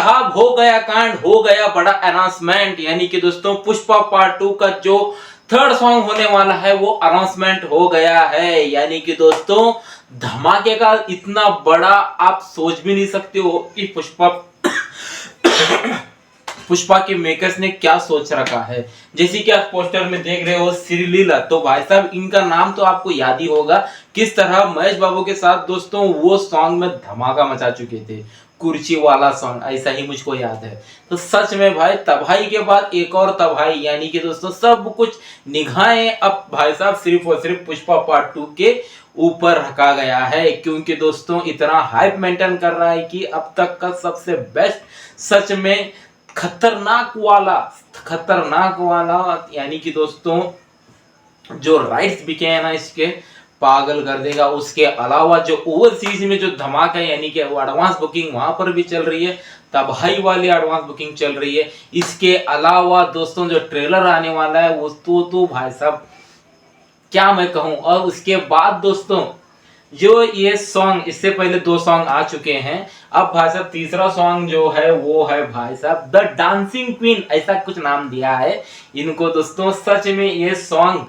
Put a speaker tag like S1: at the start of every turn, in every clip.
S1: साहब हो गया कांड, हो गया बड़ा अनाउंसमेंट। यानी कि दोस्तों पुष्पा पार्ट 2 का जो थर्ड सॉन्ग होने वाला है वो अनाउंसमेंट हो गया है। यानी कि दोस्तों धमाके का इतना बड़ा आप सोच भी नहीं सकते हो कि पुष्पा के मेकर्स ने क्या सोच रखा है। जैसे कि आप पोस्टर में देख रहे हो श्रीलीला, तो भाई साहब इनका नाम तो आपको याद ही होगा। किस तरह महेश बाबू के साथ दोस्तों वो सॉन्ग में धमाका मचा चुके थे, कुर्सी वाला सॉन्ग, ऐसा ही मुझको याद है। तो सच में भाई तबाही के बाद एक और तबाही, यानी कि दोस्तों सब कुछ निगाहें अब भाई साहब सिर्फ और सिर्फ पुष्पा पार्ट 2 के ऊपर रखा गया है। क्योंकि दोस्तों इतना हाइप मेंटेन कर रहा है कि अब तक का सबसे बेस्ट, सच में खतरनाक वाला यानी कि दोस्तों जो राइट्स बिके हैं ना इसके, पागल कर देगा। उसके अलावा जो ओवरसीज में जो धमाका है, यानी कि एडवांस बुकिंग वहां पर भी चल रही है, तबाही वाली एडवांस बुकिंग चल रही है। इसके अलावा दोस्तों जो ट्रेलर आने वाला है वो तो भाई साहब क्या मैं कहूं। और उसके बाद दोस्तों जो ये सॉन्ग, इससे पहले 2 सॉन्ग आ चुके हैं, अब भाई साहब तीसरा सॉन्ग जो है वो है भाई साहब द डांसिंग क्वीन, ऐसा कुछ नाम दिया है इनको दोस्तों। सच में ये सॉन्ग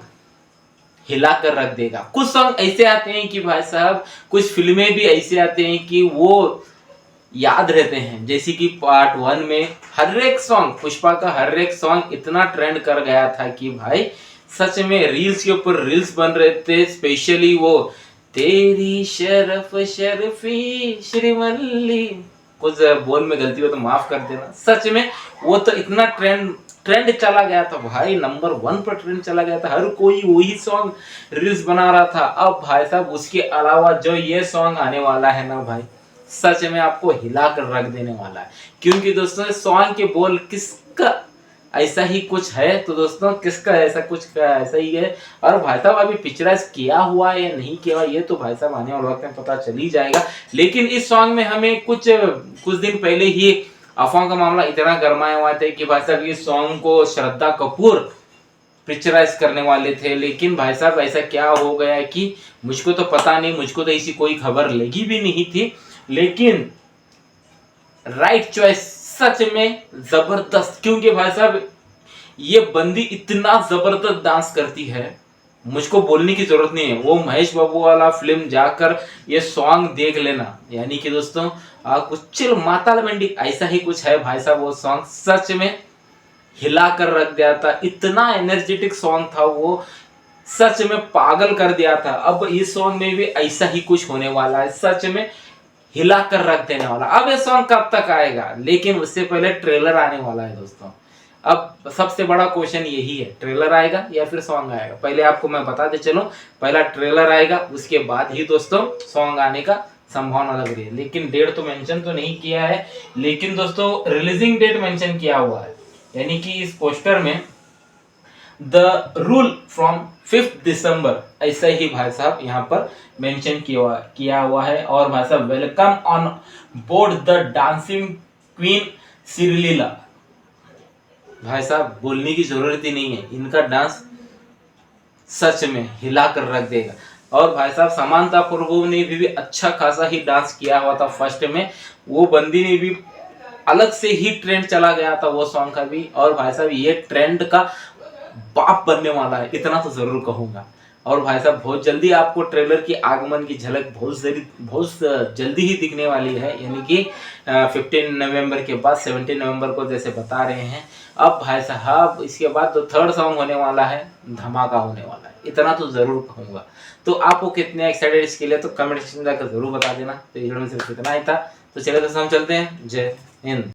S1: हिला कर रख देगा। कुछ सॉन्ग ऐसे आते हैं कि भाई साहब, कुछ फिल्में भी ऐसे आते हैं कि वो याद रहते हैं। जैसे कि पार्ट 1 में हर एक सॉन्ग, पुष्पा का हर एक सॉन्ग इतना ट्रेंड कर गया था कि भाई सच में रील्स के ऊपर रील्स बन रहे थे। स्पेशली वो तेरी शरफ शरफी श्रीवल्ली, कुछ बोल में गलती हो तो माफ कर देना। सच में वो तो इतना ट्रेंड चला गया था भाई, नंबर 1 पर ट्रेंड चला गया था। हर कोई वही सॉन्ग रील्स बना रहा था। अब भाई साहब उसके अलावा जो ये सॉन्ग आने वाला है ना भाई, सच में आपको हिला कर रख देने वाला है। क्योंकि दोस्तों सॉन्ग के बोल किसका ऐसा ही कुछ है, तो दोस्तों किसका ऐसा कुछ का ऐसा ही है। और भाई साहब अभी पिक्चराइज किया हुआ है या नहीं किया हुआ ये तो भाई साहब आने वाले वक्त में पता चल ही जाएगा। लेकिन इस सॉन्ग में हमें कुछ दिन पहले ही अफवाह का मामला इतना गरमाया हुआ था कि भाई साहब इस सॉन्ग को श्रद्धा कपूर पिक्चराइज करने वाले थे। लेकिन भाई साहब ऐसा क्या हो गया है कि मुझको तो पता नहीं, मुझको तो ऐसी कोई खबर लगी भी नहीं थी। लेकिन राइट चॉइस, सच में जबरदस्त। क्योंकि भाई साहब ये बंदी इतना जबरदस्त डांस करती है, मुझको बोलने की जरूरत नहीं है। वो महेश बाबू वाला फिल्म जाकर ये सॉन्ग देख लेना। यानी कि दोस्तों कुछ चिल माताल मंडी ऐसा ही कुछ है भाई साहब। वो सॉन्ग सच में हिला कर रख दिया था, इतना एनर्जेटिक सॉन्ग था वो, सच में पागल कर दिया था। अब इस सॉन्ग में भी ऐसा ही कुछ होने वाला है, सच में हिला कर रख देने वाला। अब ये सॉन्ग कब तक आएगा, लेकिन उससे पहले ट्रेलर आने वाला है दोस्तों। अब सबसे बड़ा क्वेश्चन यही है, ट्रेलर आएगा या फिर सॉन्ग आएगा। पहले आपको मैं बता दे चलो, पहला ट्रेलर आएगा, उसके बाद ही दोस्तों सॉन्ग आने का संभावना लग रही है। लेकिन डेट तो मेंशन तो नहीं किया है, लेकिन दोस्तों रिलीजिंग डेट मेंशन किया हुआ है। यानी कि इस पोस्टर में द रूल फ्रॉम 5 दिसंबर ऐसा ही भाई साहब यहाँ पर मेंशन किया हुआ है। और भाई साहब welcome on board the dancing queen Sreeleela. भाई साहब बोलने की जरूरत ही नहीं है, इनका डांस सच में हिला कर रख देगा। और भाई साहब समांता प्रभु ने भी अच्छा खासा ही डांस किया हुआ था फर्स्ट में, वो बंदी ने भी अलग से ही ट्रेंड चला गया था वो सॉन्ग का भी। और भाई साहब ये ट्रेंड का बाप बनने वाला है, इतना तो जरूर कहूंगा। और भाई साहब बहुत जल्दी आपको ट्रेलर की आगमन की झलक बहुत जल्दी ही दिखने वाली है। यानी कि 15 नवंबर के बाद 17 नवंबर को जैसे बता रहे हैं। अब भाई साहब इसके बाद तो थर्ड सॉन्ग होने वाला है, धमाका होने वाला है, इतना तो जरूर कहूंगा। तो आपको कितने एक्साइटेड इसके लिए तो कमेंट सेक्शन में जाकर जरूर बता देना। तो वीडियो में सिर्फ इतना ही था। तो चलिए दोस्तों हम चलते हैं। जय हिंद।